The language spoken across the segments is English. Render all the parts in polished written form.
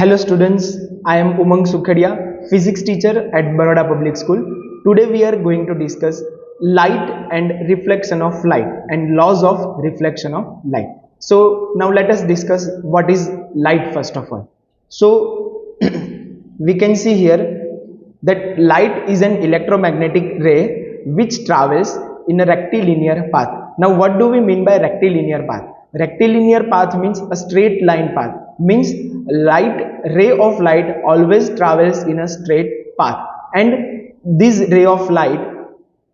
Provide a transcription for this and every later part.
Hello students, I am Umang Sukhadia, physics teacher at Baroda Public School. Today we are going to discuss light and reflection of light and laws of reflection of light. So now let us discuss what is light first of all. So we can see here that light is an electromagnetic ray which travels in a rectilinear path. Now what do we mean by rectilinear path? Rectilinear path means a straight line path, means ray of light always travels in a straight path, and this ray of light,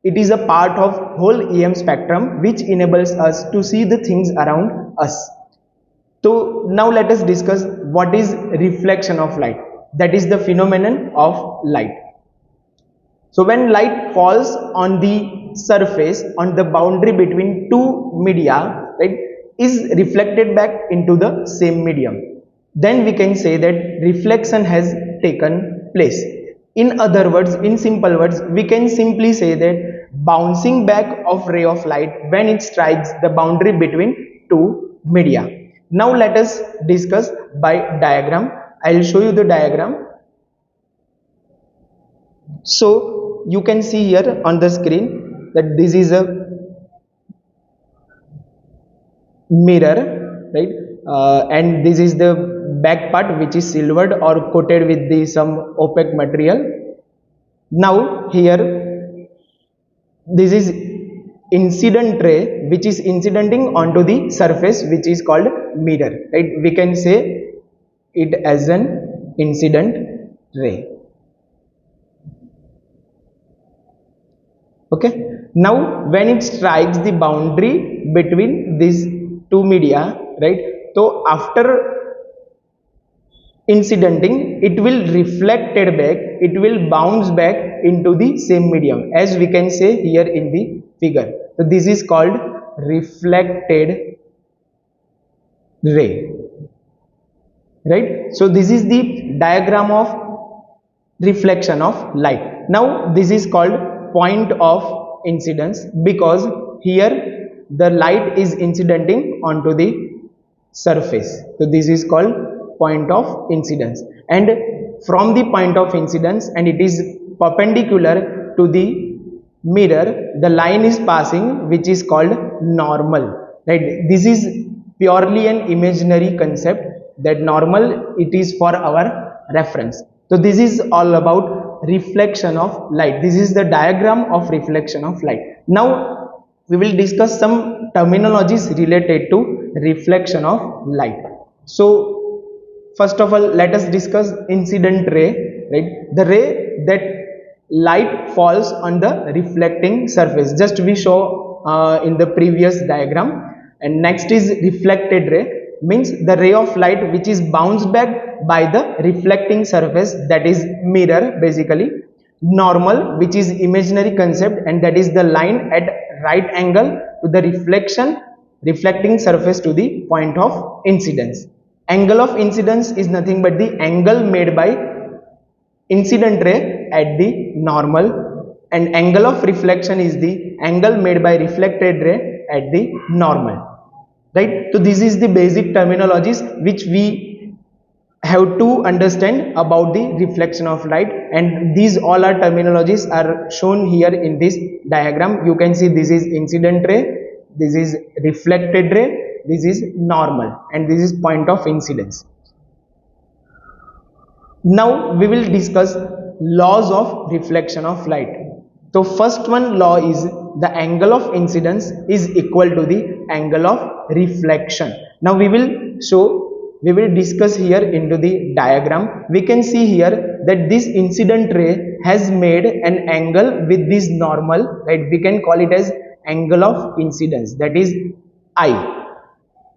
it is a part of whole EM spectrum which enables us to see the things around us. So now let us discuss what is reflection of light, that is the phenomenon of light. So when light falls on the surface, on the boundary between two media, right, is reflected back into the same medium, then we can say that reflection has taken place. In other words, in simple words, we can simply say that bouncing back of ray of light when it strikes the boundary between two media. Now let us discuss by diagram. I will show you the diagram. So you can see here on the screen that this is a mirror, right, and this is the back part which is silvered or coated with the some opaque material. Now here this is incident ray which is incidenting onto the surface which is called mirror, right. We can say it as an incident ray. Okay, now when it strikes the boundary between these two media, right, so after incidenting, it will reflected back, it will bounce back into the same medium, as we can say here in the figure. So this is called reflected ray, right. So this is the diagram of reflection of light. Now this is called point of incidence because here the light is incidenting onto the surface. So this is called point of incidence, and from the point of incidence, and it is perpendicular to the mirror, the line is passing which is called normal, right. This is purely an imaginary concept, that normal, it is for our reference. So this is all about reflection of light. This is the diagram of reflection of light. Now we will discuss some terminologies related to reflection of light. So first of all, let us discuss incident ray, right, the ray that light falls on the reflecting surface, just we show in the previous diagram. And next is reflected ray, means the ray of light which is bounced back by the reflecting surface, that is mirror basically. Normal, which is imaginary concept, and that is the line at right angle to the reflecting surface to the point of incidence. Angle of incidence is nothing but the angle made by incident ray at the normal, and angle of reflection is the angle made by reflected ray at the normal, right. So this is the basic terminologies which we have to understand about the reflection of light, and these all are terminologies are shown here in this diagram. You can see this is incident ray, this is reflected ray, this is normal, and this is point of incidence. Now we will discuss laws of reflection of light. So first one law is the angle of incidence is equal to the angle of reflection. Now we will discuss here into the diagram. We can see here that this incident ray has made an angle with this normal, right. We can call it as angle of incidence, that is I,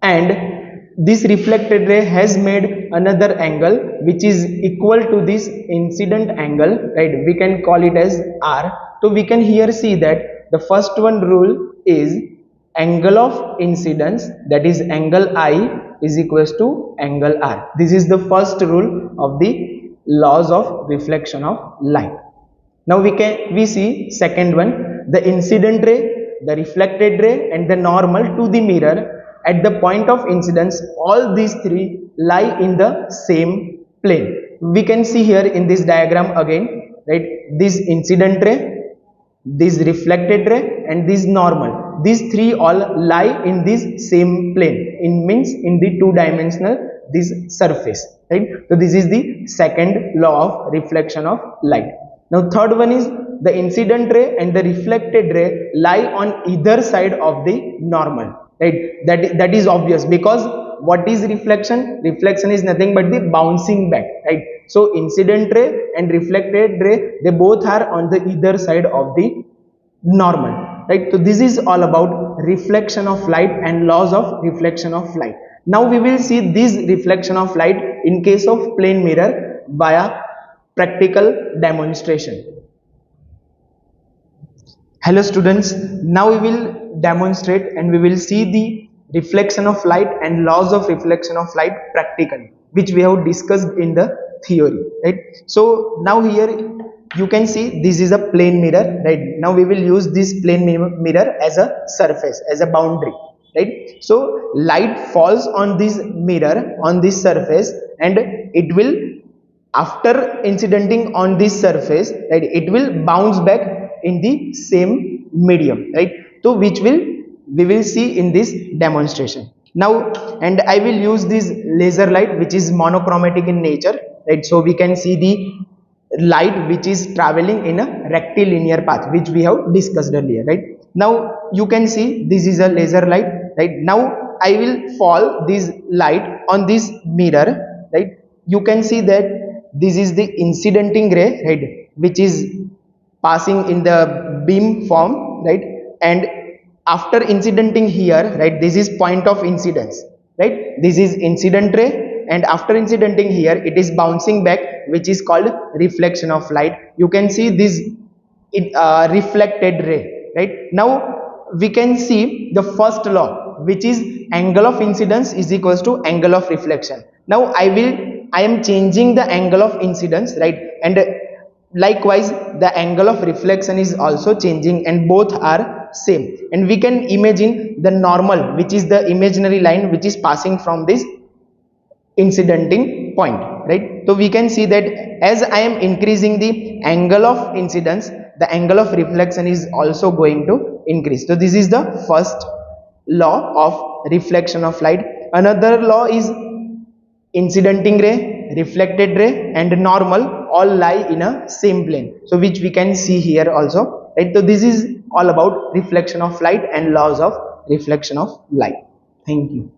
and this reflected ray has made another angle which is equal to this incident angle, right. We can call it as R. So we can here see that the first one rule is angle of incidence, that is angle I, is equals to angle R. This is the first rule of the laws of reflection of light. Now we see second one, the incident ray, the reflected ray, and the normal to the mirror at the point of incidence. All these three lie in the same plane. We can see here in this diagram again, right? This incident ray, this reflected ray, and this normal, these three all lie in this same plane, in means in the two-dimensional this surface, right? So this is the second law of reflection of light. Now third one is the incident ray and the reflected ray lie on either side of the normal, right? That is obvious, because what is reflection? Reflection is nothing but the bouncing back, right? So incident ray and reflected ray, they both are on the either side of the normal, right? So this is all about reflection of light and laws of reflection of light. Now we will see this reflection of light in case of plane mirror via practical demonstration. Hello students, now we will demonstrate and we will see the reflection of light and laws of reflection of light practically, which we have discussed in the theory, right? So now here you can see this is a plane mirror, right? Now we will use this plane mirror as a surface, as a boundary, right? So light falls on this mirror, on this surface, and it will, after incidenting on this surface, right, it will bounce back in the same medium, right? So which will we will see in this demonstration now. And I will use this laser light, which is monochromatic in nature, right? So we can see the light which is traveling in a rectilinear path, which we have discussed earlier, right? Now you can see this is a laser light, right? Now I will fall this light on this mirror, right? You can see that this is the incidenting ray, right, which is passing in the beam form, right? And after incidenting here, right, this is point of incidence, right? This is incident ray, and after incidenting here it is bouncing back, which is called reflection of light. You can see this reflected ray, right? Now we can see the first law, which is angle of incidence is equals to angle of reflection. Now I am changing the angle of incidence, right? And likewise the angle of reflection is also changing, and both are same. And we can imagine the normal, which is the imaginary line which is passing from this incidenting point, right? So we can see that as I am increasing the angle of incidence, the angle of reflection is also going to increase. So this is the first law of reflection of light. Another law is incidenting ray, reflected ray, and normal all lie in a same plane, so which we can see here also, right? So this is all about reflection of light and laws of reflection of light. Thank you.